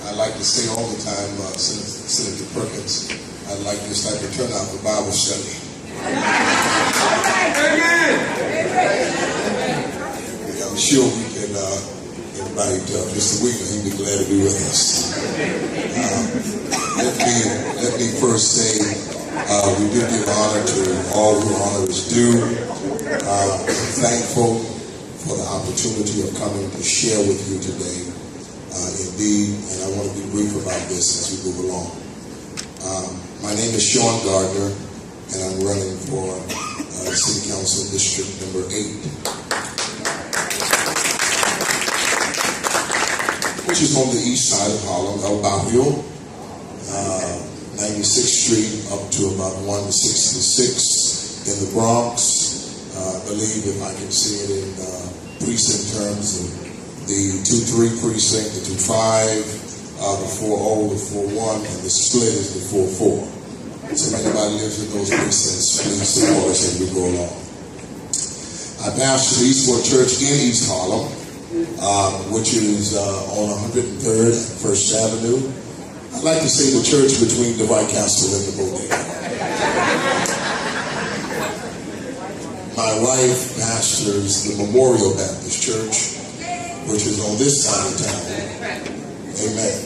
I like to say all the time, Senator Perkins, I'd like this type of turnout for Bible study. I'm sure we can invite Mr. Wheeler. He'd be glad to be with us. Let me first say we do give honor to all who honor is due. Thankful for the opportunity of coming to share with you today. Indeed, and I want to be brief about this as we move along. My name is Gardner, and I'm running for City Council District number 8, which is on the east side of Harlem, El Barrio, 96th Street up to about 166 in the Bronx. I believe, if I can see it in precinct terms, the 2-3 precinct, the 2-5, the 4-0, the 4-1, and the split is the 4-4. So if anybody lives in those precincts, please support us as we go along. I pastor the Eastwood Church in East Harlem, which is on 103rd and 1st Avenue. I like to say the church between the White Castle and the Bodega. My wife pastors the Memorial Baptist Church, which is on this side of town. Amen.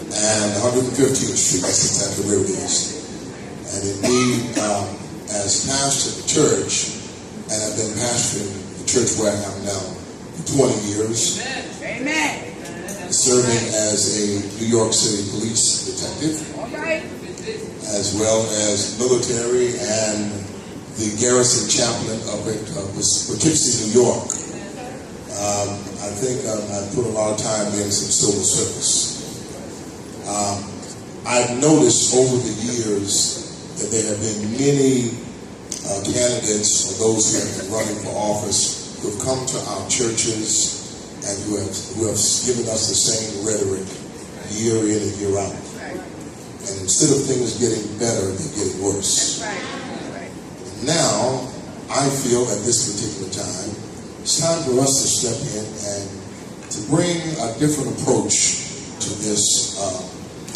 And 115th Street, that's exactly where it is. And indeed, as pastor of the church, and I've been pastoring the church where I am now for 20 years. Amen. Serving as a New York City police detective, as well as military and the garrison chaplain up at Poughkeepsie, New York. I think I put a lot of time in some civil service. I've noticed over the years that there have been many candidates or those who have been running for office who have come to our churches and who have given us the same rhetoric year in and year out. And instead of things getting better, they're getting worse. Now, I feel at this particular time, it's time for us to step in and to bring a different approach to this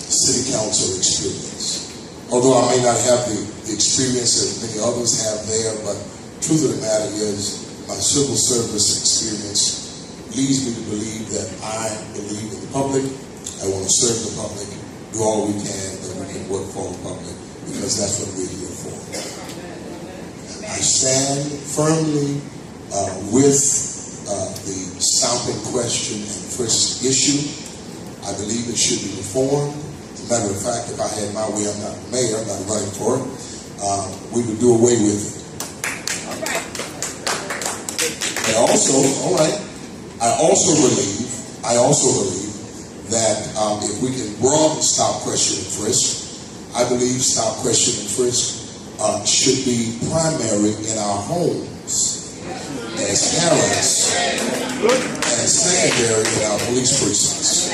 city council experience. Although I may not have the experience that many others have there, but truth of the matter is my civil service experience leads me to believe that I believe in the public. I want to serve the public, do all we can that we can work for the public, because that's what we're here for. I stand firmly with the stop and question and frisk issue. I believe it should be reformed. As a matter of fact, if I had my way, I'm not mayor, I'm not running for it, we would do away with it. All right. I also believe that if we can broaden stop, question, and frisk, I believe stop, question, and frisk should be primary in our homes as parents and secondary in our police precincts,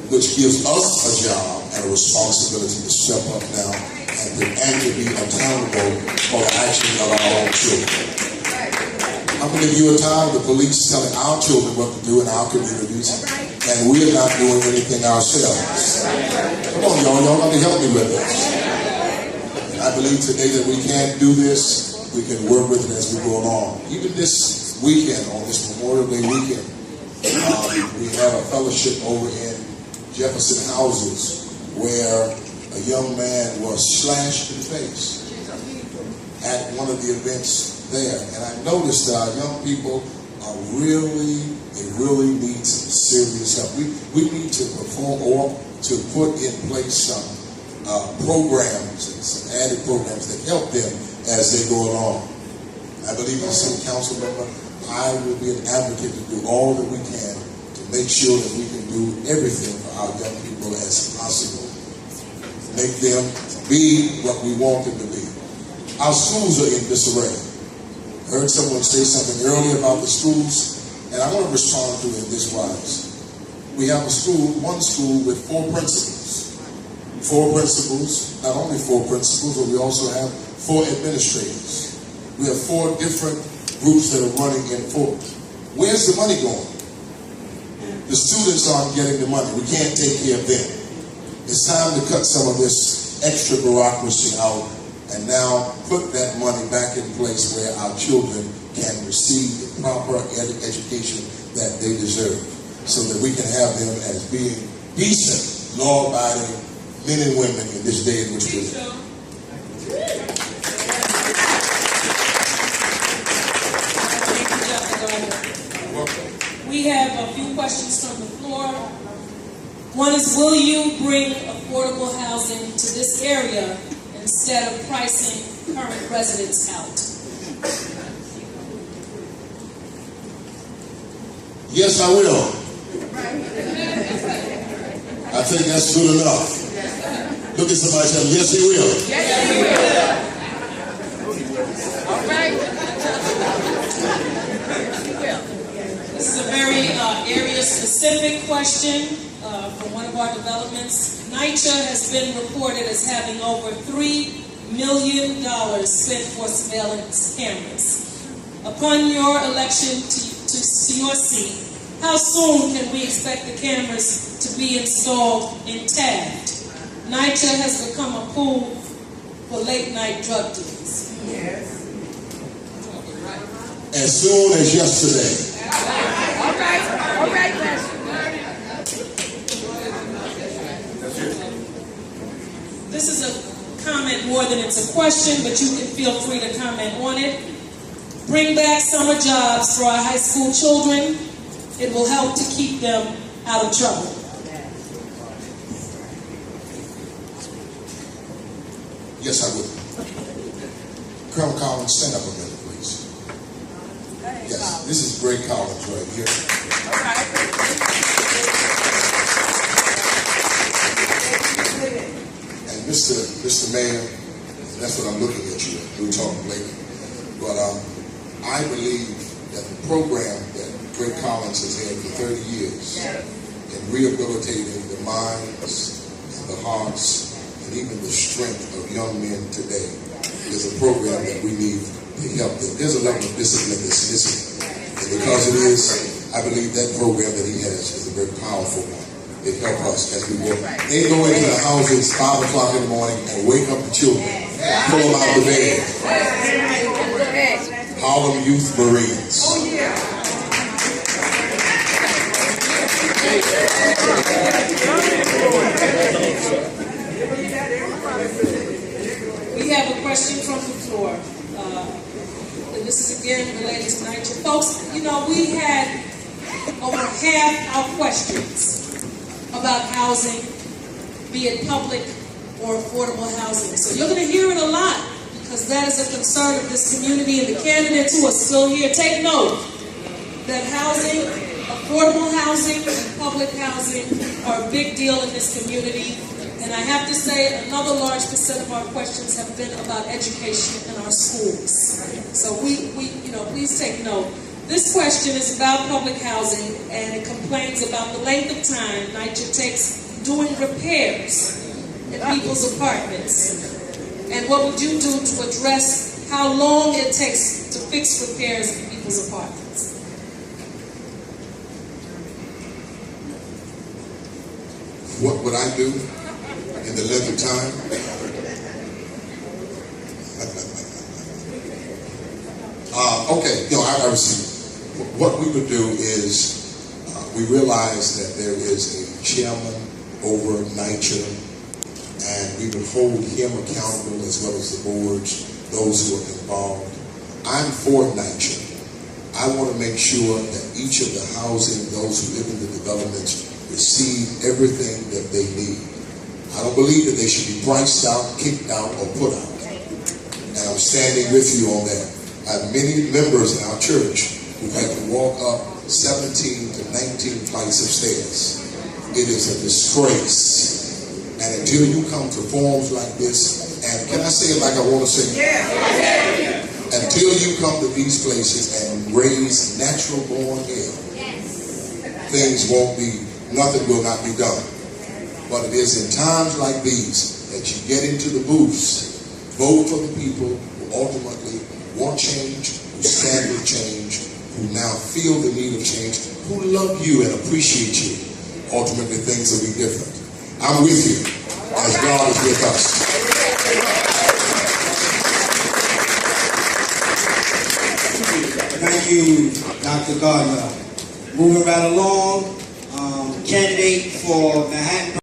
which gives us a job and a responsibility to step up now and to be accountable for the actions of our own children. How many of you are tired of the police telling our children what to do in our communities, and we are not doing anything ourselves? Come on, y'all got to help me with this. And I believe today that we can't do this. We can work with it as we go along. Even this weekend, on this Memorial Day weekend, we have a fellowship over in Jefferson Houses where a young man was slashed in the face at one of the events there. And I noticed that our young people are really need some serious help. We need to perform or to put in place some programs and some added programs that help them as they go along. I believe as a city council member, I will be an advocate to do all that we can to make sure that we can do everything for our young people as possible. Make them be what we want them to be. Our schools are in disarray. I heard someone say something earlier about the schools, and I want to respond to it this wise. We have one school with 4 principals. 4 principals, not only 4 principals, but we also have 4 administrators. We have 4 different groups that are running in 4. Where's the money going? The students aren't getting the money. We can't take care of them. It's time to cut some of this extra bureaucracy out and now put that money back in place where our children can receive the proper education that they deserve, so that we can have them as being decent, law-abiding men and women in this day in which we live. We have a few questions from the floor. One is, will you bring affordable housing to this area instead of pricing current residents out? Yes, I will. I think that's good enough. Look at somebody and tell them, yes, he will. Yes, he will. All right. This is a very area-specific question from one of our developments. NYCHA has been reported as having over $3 million spent for surveillance cameras. Upon your election to your seat, how soon can we expect the cameras to be installed in Taft? NYCHA has become a pool for late-night drug deals. Yes. As soon as yesterday. All right, Pastor. This is a comment more than it's a question, but you can feel free to comment on it. Bring back summer jobs for our high school children. It will help to keep them out of trouble. Yes, I would. Colonel Collins, stand up a minute, please. Yes, this is Greg Collins right here. And Mr. Mayor, that's what I'm looking at you. We were talking later. But I believe that the program that Greg Collins has had for 30 years in rehabilitating the minds, the hearts, and even the strength of young men today is a program that we need to help them. There's a level of discipline that's missing. And because it is, I believe that program that he has is a very powerful one. It helps us as we work. They go into the houses 5 o'clock in the morning and wake up the children, pull them out of the bed. Harlem Youth Marines. We have a question from the floor. And this is again related to NYCHA. Folks, you know, we had over half our questions about housing, be it public or affordable housing. So you're going to hear it a lot because that is a concern of this community, and the candidates who are still here, take note that housing, affordable housing, and public housing are a big deal in this community. And I have to say, another large percent of our questions have been about education in our schools. So please take note. This question is about public housing, and it complains about the length of time NYCHA takes doing repairs in people's apartments. And what would you do to address how long it takes to fix repairs in people's apartments? What would I do in the length of time? I received. What we would do is we realize that there is a chairman over NYCHA, and we would hold him accountable as well as the boards, those who are involved. I'm for NYCHA. I want to make sure that each of the housing, those who live in the developments, receive everything that they need. I don't believe that they should be priced out, kicked out, or put out. And I'm standing with you on that. I have many members in our church who had to walk up 17 to 19 flights of stairs. It is a disgrace. And until you come to forums like this, and can I say it like I want to say it? Yeah. Until you come to these places and raise natural born hell, things won't be, nothing will not be done. But it is in times like these that you get into the booths, vote for the people who ultimately want change, who stand with change, who who now feel the need of change, who love you and appreciate you, ultimately things will be different. I'm with you as God is with us. Thank you, Dr. Gardner. Moving right along, candidate for Manhattan